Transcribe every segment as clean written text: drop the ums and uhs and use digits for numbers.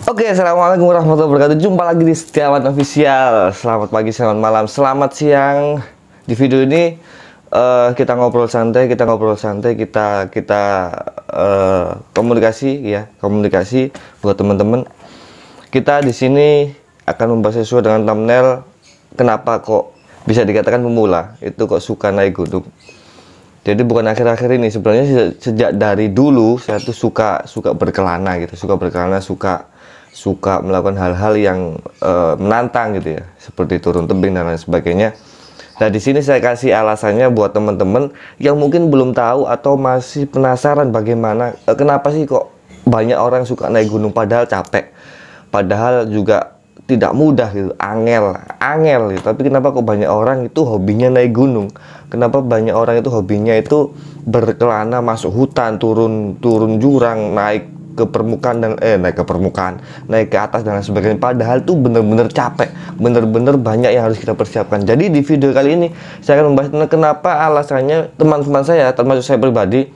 Oke, assalamualaikum warahmatullahi wabarakatuh. Jumpa lagi di Setiawan Official. Selamat pagi, selamat malam, selamat siang. Di video ini kita ngobrol santai, kita komunikasi ya, komunikasi buat teman-teman. Kita di sini akan membahas sesuai dengan thumbnail. Kenapa kok bisa dikatakan pemula itu kok suka naik gunung? Jadi bukan akhir-akhir ini, sebenarnya sejak dari dulu saya tuh suka berkelana gitu, suka melakukan hal-hal yang menantang gitu ya, seperti turun tebing dan lain sebagainya. Nah, di sini saya kasih alasannya buat teman-teman yang mungkin belum tahu atau masih penasaran bagaimana kenapa sih kok banyak orang suka naik gunung padahal capek, padahal juga tidak mudah gitu, angel gitu. Tapi kenapa kok banyak orang itu hobinya naik gunung? Kenapa banyak orang itu hobinya itu berkelana, masuk hutan, turun jurang, naik ke permukaan dan naik ke atas dan lain sebagainya. Padahal tuh bener-bener capek, bener-bener banyak yang harus kita persiapkan. Jadi di video kali ini saya akan membahas tentang kenapa alasannya teman-teman saya, termasuk saya pribadi,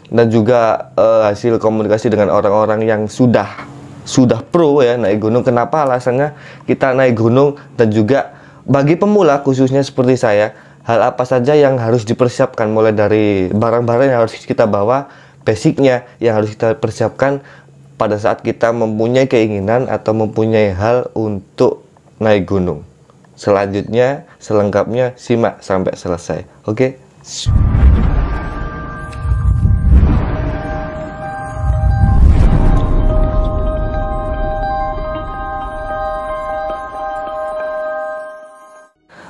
dan juga hasil komunikasi dengan orang-orang yang sudah pro ya naik gunung, kenapa alasannya kita naik gunung, dan juga bagi pemula khususnya seperti saya, hal apa saja yang harus dipersiapkan, mulai dari barang-barang yang harus kita bawa, basicnya yang harus kita persiapkan pada saat kita mempunyai keinginan atau mempunyai hal untuk naik gunung. Selanjutnya, selengkapnya simak sampai selesai. Oke?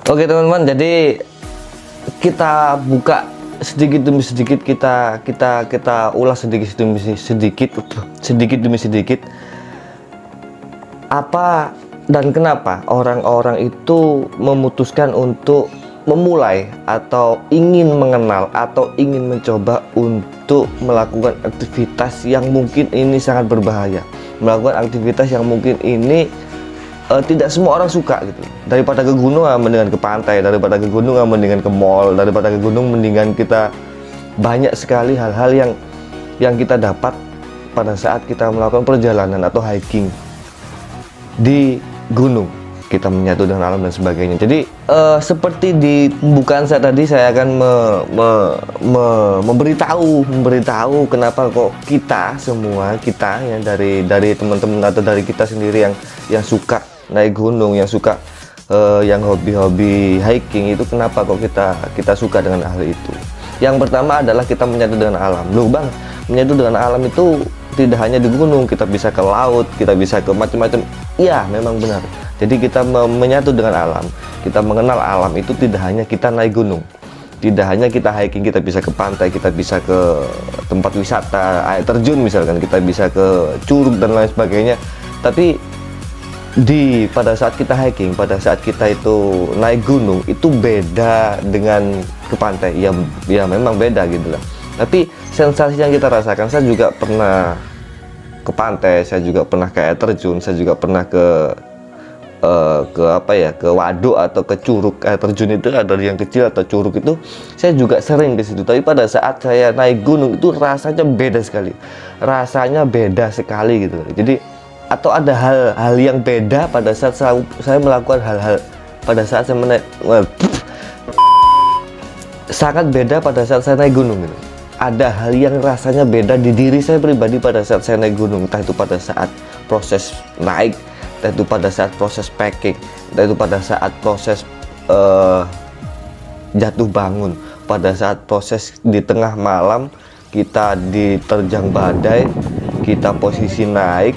Oke teman-teman, jadi kita buka sedikit demi sedikit, kita ulas sedikit demi sedikit apa dan kenapa orang-orang itu memutuskan untuk memulai atau ingin mengenal atau ingin mencoba untuk melakukan aktivitas yang mungkin ini sangat berbahaya, melakukan aktivitas yang mungkin ini tidak semua orang suka gitu. Daripada ke gunung mendingan ke pantai, daripada ke gunung mendingan ke mall, daripada ke gunung mendingan kita banyak sekali hal-hal yang kita dapat pada saat kita melakukan perjalanan atau hiking di gunung. Kita menyatu dengan alam dan sebagainya. Jadi seperti di pembukaan saya tadi, saya akan memberitahu kenapa kok kita semua yang dari teman-teman atau dari kita sendiri yang suka naik gunung, yang suka yang hobi-hobi hiking itu, kenapa kok kita suka dengan hal itu. Yang pertama adalah kita menyatu dengan alam. Loh bang, menyatu dengan alam itu tidak hanya di gunung, kita bisa ke laut, kita bisa ke macam-macam. Iya, memang benar. Jadi kita menyatu dengan alam, kita mengenal alam itu tidak hanya kita naik gunung, tidak hanya kita hiking, kita bisa ke pantai, kita bisa ke tempat wisata, air terjun misalkan, kita bisa ke curug dan lain sebagainya. Tapi pada saat kita hiking, pada saat kita itu naik gunung, itu beda dengan ke pantai. Ya memang beda gitu lah. Tapi sensasi yang kita rasakan, saya juga pernah ke pantai, saya juga pernah ke air terjun, saya juga pernah ke waduk atau ke curug. Air terjun itu ada yang kecil atau curug itu saya juga sering ke situ. Tapi pada saat saya naik gunung itu rasanya beda sekali gitu. Jadi atau ada hal yang beda pada saat saya melakukan hal-hal pada saat saya sangat beda pada saat saya naik gunung gitu. Ada hal yang rasanya beda di diri saya pribadi pada saat saya naik gunung, entah itu pada saat proses naik, entah itu pada saat proses packing, entah itu pada saat proses jatuh bangun, pada saat proses di tengah malam kita diterjang badai, kita posisi naik,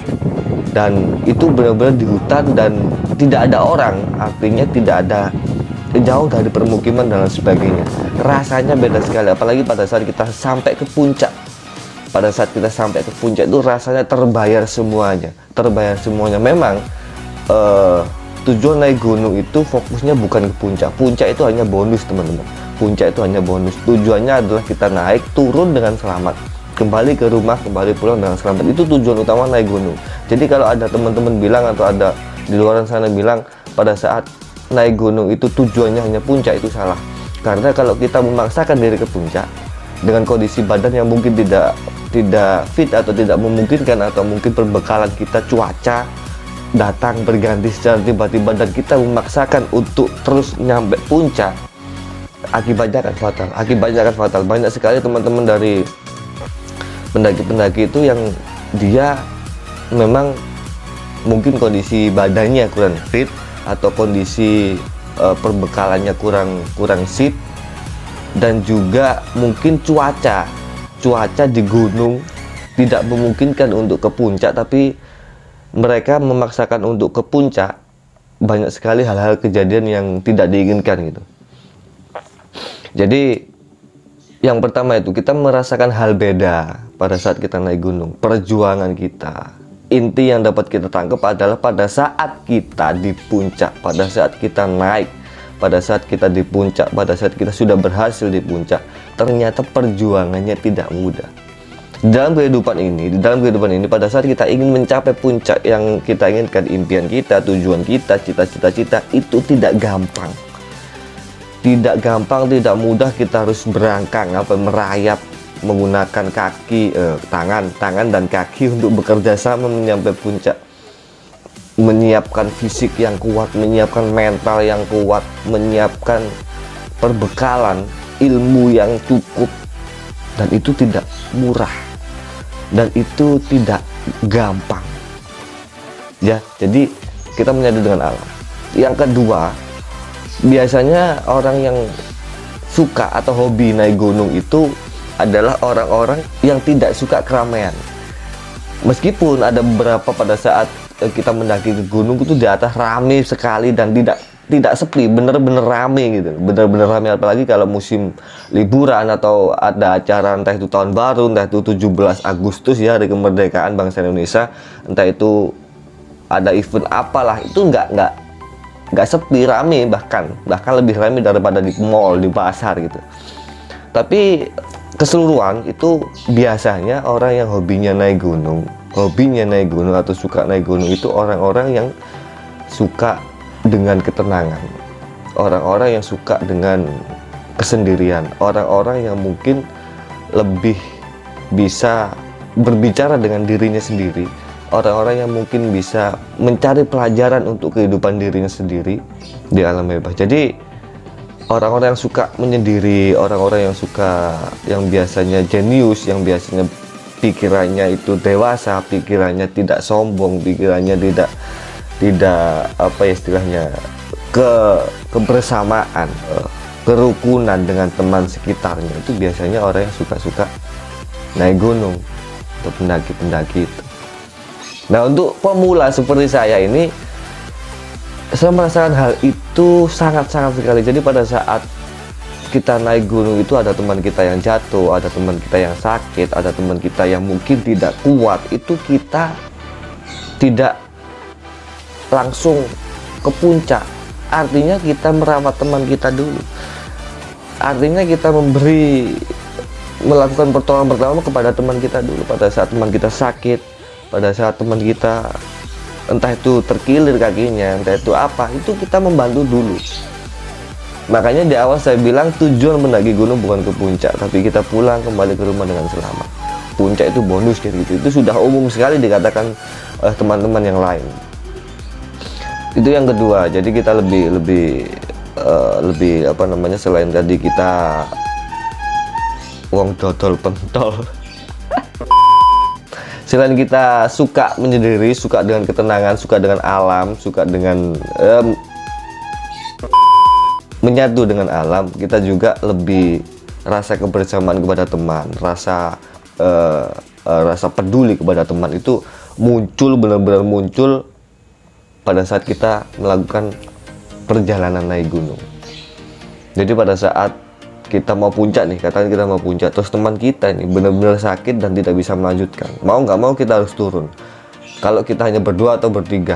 dan itu benar-benar di hutan dan tidak ada orang, artinya tidak ada, jauh dari permukiman dan lain sebagainya. Rasanya beda sekali, apalagi pada saat kita sampai ke puncak. Pada saat kita sampai ke puncak itu rasanya terbayar semuanya. Memang tujuan naik gunung itu fokusnya bukan ke puncak. Puncak itu hanya bonus teman-teman. Puncak itu hanya bonus. Tujuannya adalah kita naik, turun dengan selamat, kembali ke rumah, kembali pulang dengan selamat. Itu tujuan utama naik gunung. Jadi kalau ada teman-teman bilang atau ada di luar sana bilang pada saat naik gunung itu tujuannya hanya puncak, itu salah. Karena kalau kita memaksakan diri ke puncak, dengan kondisi badan yang mungkin tidak fit atau tidak memungkinkan, atau mungkin perbekalan kita, cuaca datang berganti secara tiba-tiba dan kita memaksakan untuk terus nyampe puncak, akibatnya akan fatal. Banyak sekali teman-teman dari pendaki-pendaki itu yang dia memang mungkin kondisi badannya kurang fit atau kondisi perbekalannya kurang sip, dan juga mungkin cuaca di gunung tidak memungkinkan untuk ke puncak, tapi mereka memaksakan untuk ke puncak. Banyak sekali hal-hal kejadian yang tidak diinginkan gitu. Jadi yang pertama itu kita merasakan hal beda pada saat kita naik gunung. Perjuangan kita, inti yang dapat kita tangkap adalah pada saat kita di puncak, pada saat kita naik, pada saat kita di puncak, pada saat kita sudah berhasil di puncak, ternyata perjuangannya tidak mudah. Di dalam kehidupan ini, pada saat kita ingin mencapai puncak yang kita inginkan, impian kita, tujuan kita, cita-cita, itu tidak gampang. Tidak gampang, tidak mudah. Kita harus berangkang, merayap, menggunakan kaki, tangan dan kaki untuk bekerja sama menyampai puncak. Menyiapkan fisik yang kuat, menyiapkan mental yang kuat, menyiapkan perbekalan ilmu yang cukup, dan itu tidak murah dan itu tidak gampang ya. Jadi kita menyatu dengan alam. Yang kedua, biasanya orang yang suka atau hobi naik gunung itu adalah orang-orang yang tidak suka keramaian. Meskipun ada beberapa pada saat kita mendaki ke gunung itu di atas rame sekali dan tidak sepi, bener-bener rame gitu, bener-bener rame. Apalagi kalau musim liburan atau ada acara, entah itu tahun baru, entah itu 17 Agustus ya, hari kemerdekaan bangsa Indonesia, entah itu ada event apalah, itu nggak sepi, rame, bahkan lebih rame daripada di mall, di pasar gitu. Tapi keseluruhan itu biasanya orang yang hobinya naik gunung atau suka naik gunung itu orang-orang yang suka dengan ketenangan, orang-orang yang suka dengan kesendirian, orang-orang yang mungkin lebih bisa berbicara dengan dirinya sendiri, orang-orang yang mungkin bisa mencari pelajaran untuk kehidupan dirinya sendiri di alam bebas. Jadi orang-orang yang suka menyendiri, orang-orang yang biasanya jenius, yang biasanya pikirannya itu dewasa, pikirannya tidak sombong, pikirannya tidak apa istilahnya, kebersamaan, kerukunan dengan teman sekitarnya, itu biasanya orang yang suka naik gunung atau pendaki-pendaki itu. Nah, untuk pemula seperti saya ini, saya merasakan hal itu sangat-sangat sekali. Jadi pada saat kita naik gunung itu ada teman kita yang jatuh, ada teman kita yang sakit, ada teman kita yang mungkin tidak kuat, itu kita tidak langsung ke puncak. Artinya kita merawat teman kita dulu. Artinya kita melakukan pertolongan pertama kepada teman kita dulu. Pada saat teman kita sakit, pada saat teman kita entah itu terkilir kakinya, entah itu apa, itu kita membantu dulu. Makanya di awal saya bilang tujuan mendaki gunung bukan ke puncak, tapi kita pulang kembali ke rumah dengan selamat. Puncak itu bonus kayak gitu. Itu sudah umum sekali dikatakan oleh teman-teman yang lain. Itu yang kedua. Jadi kita lebih apa namanya, selain tadi kita wong dodol pentol. Selain kita suka menyendiri, suka dengan ketenangan, suka dengan alam, suka dengan menyatu dengan alam, kita juga lebih rasa kebersamaan kepada teman, rasa peduli kepada teman itu muncul, benar-benar muncul pada saat kita melakukan perjalanan naik gunung. Jadi pada saat kita mau puncak nih, katakan kita mau puncak, terus teman kita ini benar-benar sakit dan tidak bisa melanjutkan, mau nggak mau kita harus turun. Kalau kita hanya berdua atau bertiga,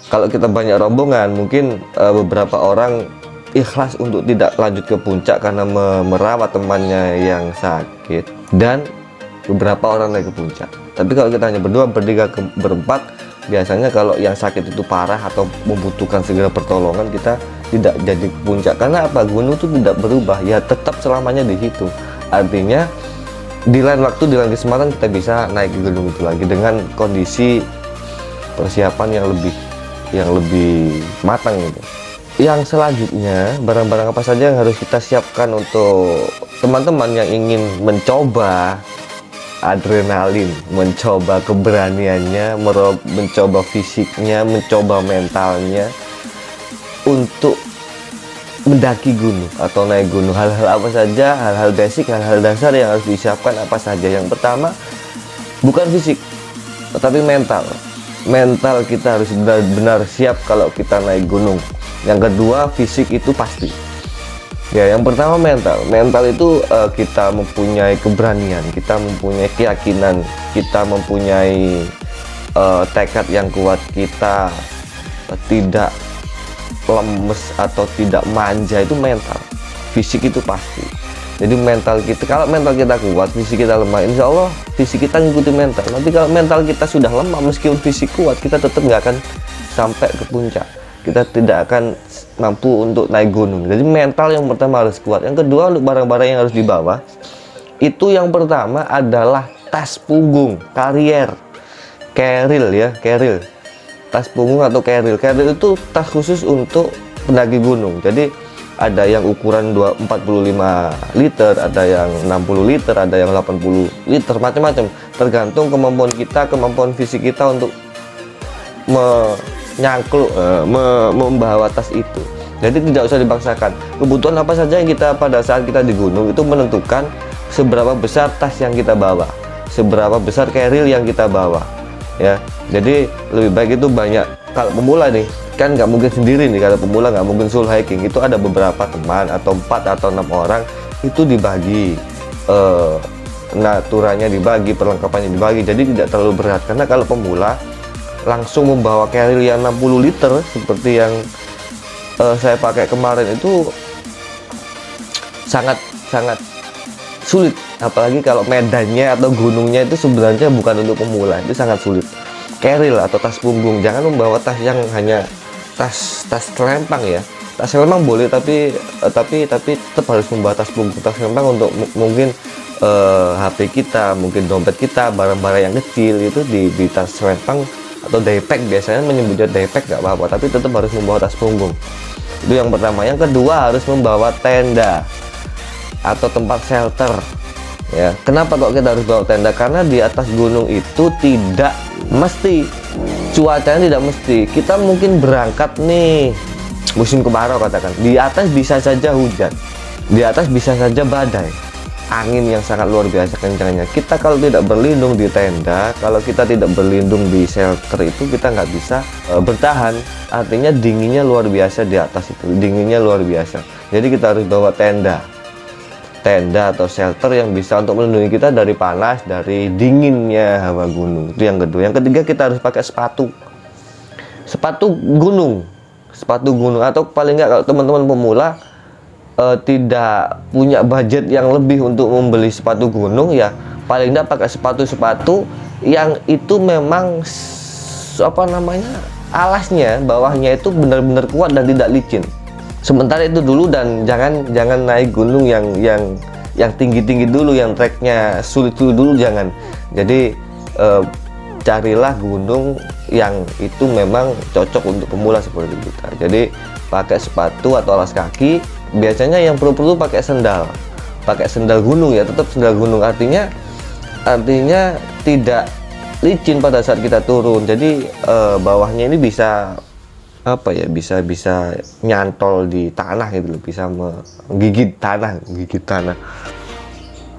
kalau kita banyak rombongan, mungkin beberapa orang ikhlas untuk tidak lanjut ke puncak karena merawat temannya yang sakit, dan beberapa orang naik ke puncak. Tapi kalau kita hanya berdua, bertiga, berempat, biasanya kalau yang sakit itu parah atau membutuhkan segera pertolongan, kita tidak jadi ke puncak. Karena apa? Gunung itu tidak berubah, ya tetap selamanya di situ. Artinya di lain waktu, di lain kesempatan kita bisa naik ke gunung itu lagi dengan kondisi persiapan yang lebih matang gitu. Yang selanjutnya, barang-barang apa saja yang harus kita siapkan untuk teman-teman yang ingin mencoba adrenalin, mencoba keberaniannya, mencoba fisiknya, mencoba mentalnya untuk mendaki gunung atau naik gunung. Hal-hal apa saja, hal-hal basic, hal-hal dasar yang harus disiapkan apa saja. Yang pertama, bukan fisik tetapi mental. Mental kita harus benar-benar siap kalau kita naik gunung. Yang kedua, fisik itu pasti ya. Yang pertama, mental itu kita mempunyai keberanian, kita mempunyai keyakinan, kita mempunyai tekad yang kuat, kita tidak lemes atau tidak manja. Itu mental. Fisik itu pasti. Jadi mental kita, kalau mental kita kuat, fisik kita lemah, insya Allah fisik kita ngikuti mental. Tapi kalau mental kita sudah lemah, meskipun fisik kuat, kita tetap nggak akan sampai ke puncak, kita tidak akan mampu untuk naik gunung. Jadi mental yang pertama harus kuat. Yang kedua, untuk barang-barang yang harus dibawa, itu yang pertama adalah tas punggung, carrier ya, carrier. Tas punggung atau carrier itu tas khusus untuk pendaki gunung. Jadi ada yang ukuran 45 liter, ada yang 60 liter, ada yang 80 liter, macam-macam, tergantung kemampuan kita, kemampuan fisik kita untuk membawa tas itu. Jadi tidak usah dipaksakan. Kebutuhan apa saja yang kita pada saat kita di gunung itu menentukan seberapa besar tas yang kita bawa, seberapa besar carrier yang kita bawa ya. Jadi lebih baik itu banyak. Kalau pemula nih kan nggak mungkin sendiri nih, kalau pemula nggak mungkin solo hiking, itu ada beberapa teman atau 4 atau 6 orang, itu dibagi, naturanya dibagi, perlengkapannya dibagi, jadi tidak terlalu berat. Karena kalau pemula langsung membawa carrier yang 60 liter seperti yang saya pakai kemarin itu sangat sulit, apalagi kalau medannya atau gunungnya itu sebenarnya bukan untuk pemula, itu sangat sulit. Carrier atau tas punggung, jangan membawa tas yang hanya tas selempang ya. Tas selempang boleh, tapi tetap harus membawa tas punggung. Tas selempang untuk mungkin HP kita, mungkin dompet kita, barang-barang yang kecil itu di tas selempang atau daypack, biasanya menyebutnya daypack nggak apa-apa, tapi tetap harus membawa tas punggung. Itu yang pertama. Yang kedua, harus membawa tenda atau tempat shelter ya. Kenapa kok kita harus bawa tenda? Karena di atas gunung itu tidak mesti, cuacanya tidak mesti. Kita mungkin berangkat nih musim kemarau katakan, di atas bisa saja hujan, di atas bisa saja badai, angin yang sangat luar biasa kencangnya. Kita kalau tidak berlindung di tenda, kalau kita tidak berlindung di shelter itu, kita nggak bisa bertahan. Artinya dinginnya luar biasa di atas itu, dinginnya luar biasa. Jadi kita harus bawa tenda atau shelter yang bisa untuk melindungi kita dari panas, dari dinginnya hawa gunung. Itu yang kedua. Yang ketiga, kita harus pakai sepatu gunung, atau paling nggak kalau teman-teman pemula tidak punya budget yang lebih untuk membeli sepatu gunung ya, paling nggak pakai sepatu yang itu memang alasnya, bawahnya itu benar-benar kuat dan tidak licin. Sementara itu dulu, dan jangan naik gunung yang tinggi-tinggi dulu, yang treknya sulit dulu, jangan. Jadi carilah gunung yang itu memang cocok untuk pemula seperti kita. Jadi pakai sepatu atau alas kaki. Biasanya yang perlu pakai sendal gunung ya, tetap sendal gunung. Artinya tidak licin pada saat kita turun. Jadi bawahnya ini bisa bisa nyantol di tanah gitu loh, bisa menggigit tanah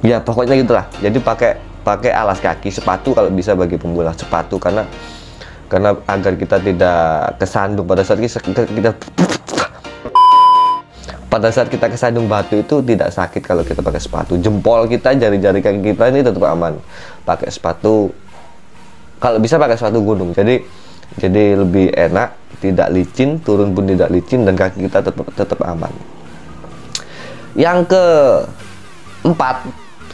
ya, pokoknya gitulah. Jadi pakai alas kaki, sepatu kalau bisa bagi pemula, sepatu, karena agar kita tidak kesandung pada saat kita kesandung batu. Itu tidak sakit kalau kita pakai sepatu. Jempol kita, jari-jari kaki kita ini tetap aman pakai sepatu, kalau bisa pakai sepatu gunung. Jadi lebih enak, tidak licin, turun pun tidak licin, dan kaki kita tetap aman. Yang keempat,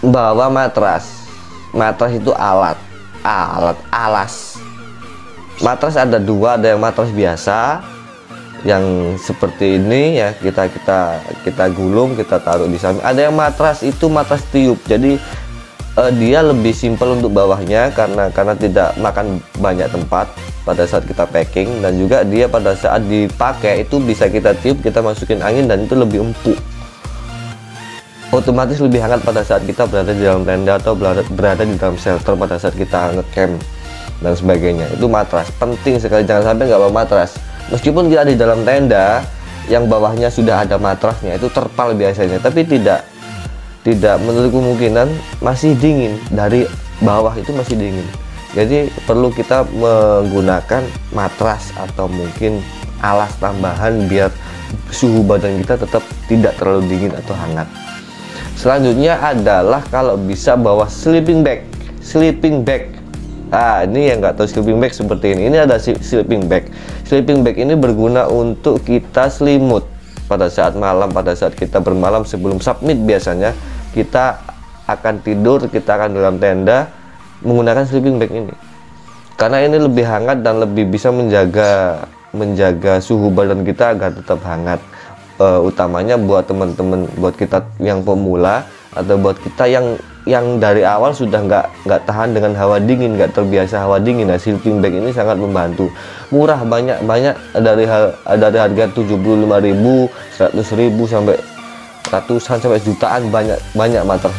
bawa matras. Matras itu alas. Matras ada 2, ada yang matras biasa, yang seperti ini ya, kita gulung, kita taruh di samping. Ada yang matras itu matras tiup, jadi dia lebih simpel untuk bawahnya karena tidak makan banyak tempat pada saat kita packing, dan juga dia pada saat dipakai itu bisa kita tiup, kita masukin angin, dan itu lebih empuk, otomatis lebih hangat pada saat kita berada di dalam tenda atau berada di dalam shelter pada saat kita ngecamp dan sebagainya. Itu matras penting sekali, jangan sampai nggak bawa matras. Meskipun kita di dalam tenda yang bawahnya sudah ada matrasnya, itu terpal biasanya, tapi tidak menutup kemungkinan masih dingin, dari bawah itu masih dingin. Jadi perlu kita menggunakan matras atau mungkin alas tambahan biar suhu badan kita tetap tidak terlalu dingin atau hangat. Selanjutnya adalah kalau bisa bawa sleeping bag. Nah, ini yang nggak tahu sleeping bag seperti ini. Ini ada sleeping bag. Sleeping bag ini berguna untuk kita selimut pada saat malam, pada saat kita bermalam sebelum submit. Biasanya kita akan tidur, kita akan dalam tenda menggunakan sleeping bag ini, karena ini lebih hangat dan lebih bisa menjaga suhu badan kita agar tetap hangat. Utamanya buat teman-teman, buat kita yang pemula atau buat kita yang dari awal sudah nggak tahan dengan hawa dingin, nggak terbiasa hawa dingin. Nah, sleeping bag ini sangat membantu. Murah, banyak dari harga 75.000, 100.000 sampai ratusan sampai jutaan, banyak matras,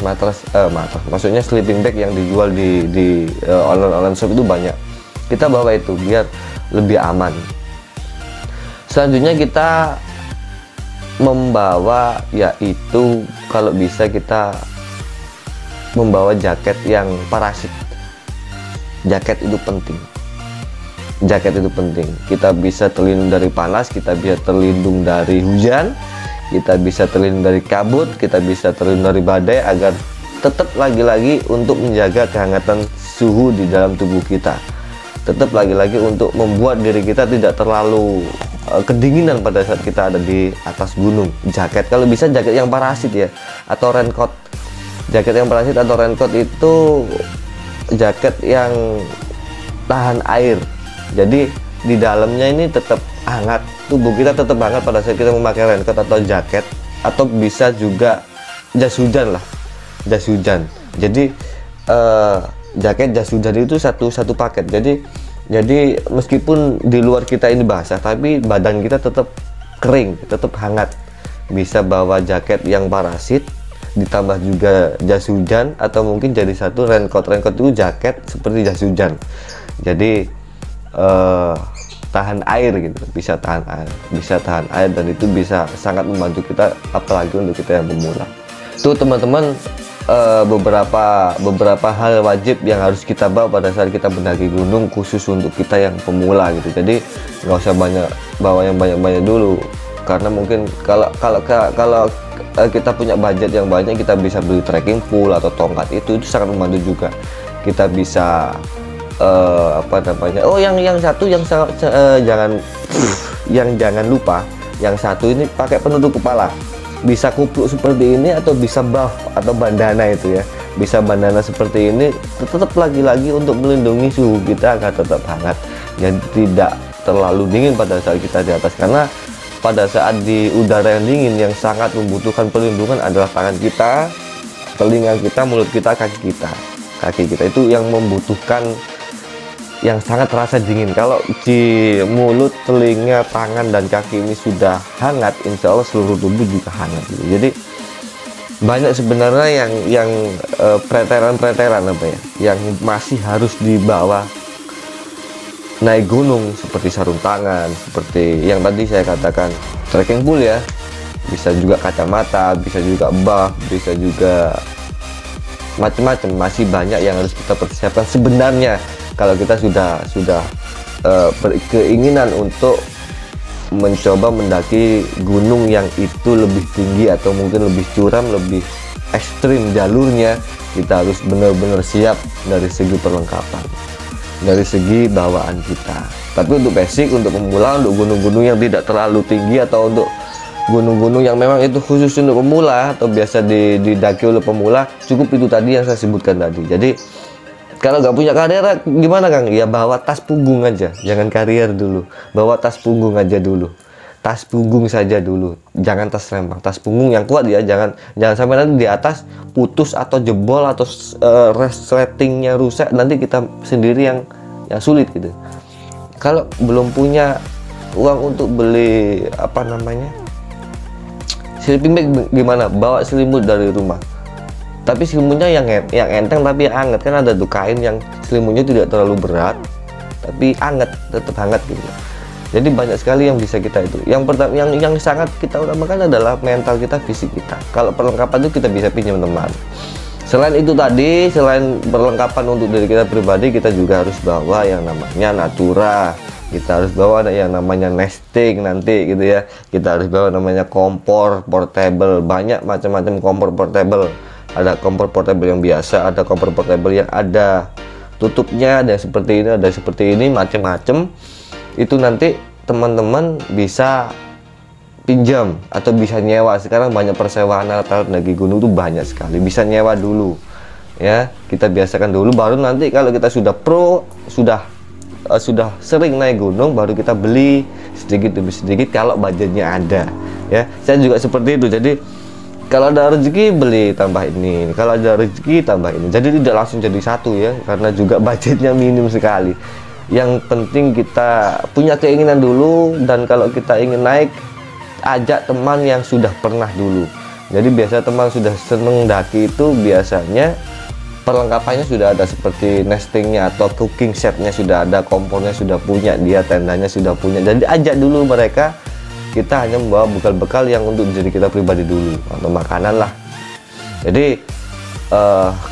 maksudnya sleeping bag yang dijual di online shop itu banyak. Kita bawa itu biar lebih aman. Selanjutnya kita membawa, yaitu kalau bisa kita membawa jaket yang parasit. Jaket itu penting. Kita bisa terlindung dari panas, kita bisa terlindung dari hujan, kita bisa terlindung dari kabut, kita bisa terlindung dari badai, agar tetap lagi-lagi untuk menjaga kehangatan suhu di dalam tubuh kita. Tetap lagi-lagi untuk membuat diri kita tidak terlalu kedinginan pada saat kita ada di atas gunung. Jaket, kalau bisa jaket yang parasit ya, atau raincoat. Jaket yang parasit atau raincoat itu jaket yang tahan air, jadi di dalamnya ini tetap hangat, tubuh kita tetap hangat pada saat kita memakai raincoat atau jaket, atau bisa juga jas hujan lah, jas hujan. Jadi jaket, jas hujan itu satu paket. Jadi meskipun di luar kita ini basah, tapi badan kita tetap kering, tetap hangat. Bisa bawa jaket yang parasit, ditambah juga jas hujan, atau mungkin jadi satu raincoat. Raincoat itu jaket seperti jas hujan, jadi tahan air gitu, bisa tahan air, dan itu bisa sangat membantu kita, apalagi untuk kita yang pemula. Itu teman-teman, beberapa hal wajib yang harus kita bawa pada saat kita mendaki gunung, khusus untuk kita yang pemula gitu. Jadi nggak usah bawa yang banyak dulu, karena mungkin kalau kita punya budget yang banyak, kita bisa beli trekking pole atau tongkat, itu sangat membantu juga. Kita bisa yang satu jangan lupa, yang satu ini pakai penutup kepala. Bisa kupluk seperti ini, atau bisa buff atau bandana itu ya, bisa bandana seperti ini, tetap lagi-lagi untuk melindungi suhu kita agar tetap hangat dan tidak terlalu dingin pada saat kita di atas. Karena pada saat di udara yang dingin, yang sangat membutuhkan perlindungan adalah tangan kita, telinga kita, mulut kita, kaki kita itu yang membutuhkan, yang sangat terasa dingin. Kalau di mulut, telinga, tangan, dan kaki ini sudah hangat, insya Allah seluruh tubuh juga hangat gitu. Jadi banyak sebenarnya yang preteran apa ya, yang masih harus dibawa naik gunung, seperti sarung tangan, seperti yang tadi saya katakan trekking pole ya, bisa juga kacamata, bisa juga buff, bisa juga macam-macam. Masih banyak yang harus kita persiapkan sebenarnya kalau kita sudah berkeinginan untuk mencoba mendaki gunung yang itu lebih tinggi atau mungkin lebih curam, lebih ekstrim jalurnya. Kita harus benar-benar siap dari segi perlengkapan, dari segi bawaan kita. Tapi untuk basic, untuk pemula, untuk gunung-gunung yang tidak terlalu tinggi, atau untuk gunung-gunung yang memang itu khusus untuk pemula atau biasa didaki oleh pemula, cukup itu tadi yang saya sebutkan tadi. Jadi kalau nggak punya karier gimana Kang? Ya bawa tas punggung aja, jangan karier dulu, bawa tas punggung aja dulu. tas punggung saja dulu, jangan tas rempang, tas punggung yang kuat ya, jangan sampai nanti di atas putus atau jebol atau resletingnya rusak, nanti kita sendiri yang sulit gitu. Kalau belum punya uang untuk beli apa namanya sleeping bag, gimana? Bawa selimut dari rumah, tapi selimutnya yang enteng tapi hangat, kan ada tuh kain yang selimutnya tidak terlalu berat tapi hangat, tetap hangat gitu. Jadi banyak sekali yang bisa kita itu. Yang pertama, yang sangat kita utamakan adalah mental kita, fisik kita. Kalau perlengkapan itu kita bisa pinjam teman. Selain itu tadi, selain perlengkapan untuk diri kita pribadi, kita juga harus bawa yang namanya natura. Kita harus bawa yang namanya nesting nanti gitu ya. Kita harus bawa namanya kompor portable. Banyak macam-macam kompor portable. Ada kompor portable yang biasa, ada kompor portable yang ada tutupnya, ada seperti ini, ada seperti ini, macam-macam. Itu nanti teman-teman bisa pinjam atau bisa nyewa. Sekarang banyak persewaan alat-alat daki gunung itu banyak sekali, bisa nyewa dulu ya. Kita biasakan dulu, baru nanti kalau kita sudah pro, sudah sering naik gunung, baru kita beli sedikit demi sedikit kalau budgetnya ada ya. Saya juga seperti itu, jadi kalau ada rezeki beli tambah ini, kalau ada rezeki tambah ini, jadi tidak langsung jadi satu ya, karena juga budgetnya minim sekali. Yang penting kita punya keinginan dulu, dan kalau kita ingin naik, ajak teman yang sudah pernah dulu. Jadi biasa teman sudah seneng daki itu biasanya perlengkapannya sudah ada, seperti nestingnya atau cooking setnya sudah ada, kompornya sudah punya dia, tendanya sudah punya. Jadi ajak dulu mereka, kita hanya membawa bekal-bekal yang untuk diri kita pribadi dulu, atau makanan lah. Jadi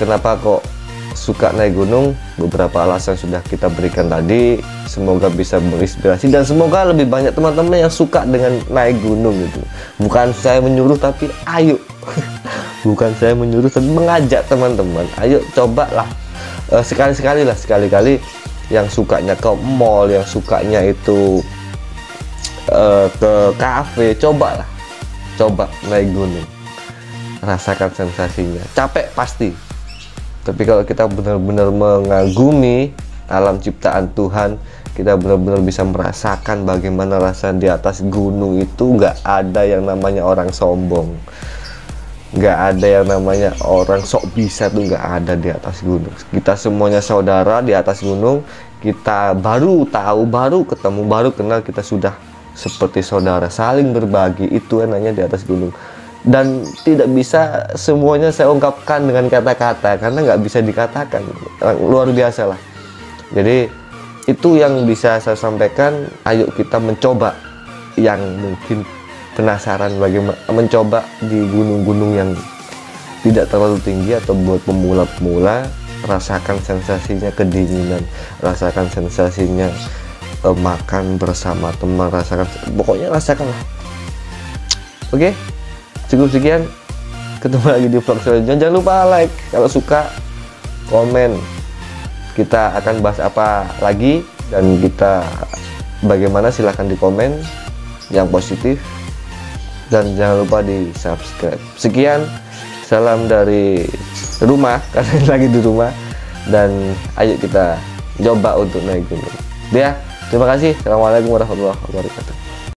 kenapa kok suka naik gunung? Beberapa alasan sudah kita berikan tadi. Semoga bisa menginspirasi, dan semoga lebih banyak teman-teman yang suka dengan naik gunung gitu. Bukan saya menyuruh, tapi ayo bukan saya menyuruh, tapi mengajak teman-teman, ayo cobalah sekali-sekali lah, sekali-kali. Yang sukanya ke mall, yang sukanya itu ke kafe, coba naik gunung, rasakan sensasinya. Capek pasti, tapi kalau kita benar-benar mengagumi alam ciptaan Tuhan, kita benar-benar bisa merasakan bagaimana rasa di atas gunung itu. Nggak ada yang namanya orang sombong, nggak ada yang namanya orang sok bisa, tuh nggak ada di atas gunung. Kita semuanya saudara di atas gunung. Kita baru tahu, baru ketemu, baru kenal, kita sudah seperti saudara, saling berbagi. Itu enaknya di atas gunung. Dan tidak bisa semuanya saya ungkapkan dengan kata-kata, karena nggak bisa dikatakan, luar biasa lah. Jadi itu yang bisa saya sampaikan. Ayo kita mencoba, yang mungkin penasaran bagaimana mencoba di gunung-gunung yang tidak terlalu tinggi, atau buat pemula-pemula, rasakan sensasinya kedinginan, rasakan sensasinya makan bersama teman, pokoknya rasakanlah. Oke, cukup sekian, ketemu lagi di vlog selanjutnya. Jangan lupa like, kalau suka komen, kita akan bahas apa lagi, dan kita bagaimana silahkan di komen yang positif, dan jangan lupa di subscribe. Sekian, salam dari rumah, karena lagi di rumah, dan ayo kita coba untuk naik gunung ya. Terima kasih. Assalamualaikum warahmatullahi wabarakatuh.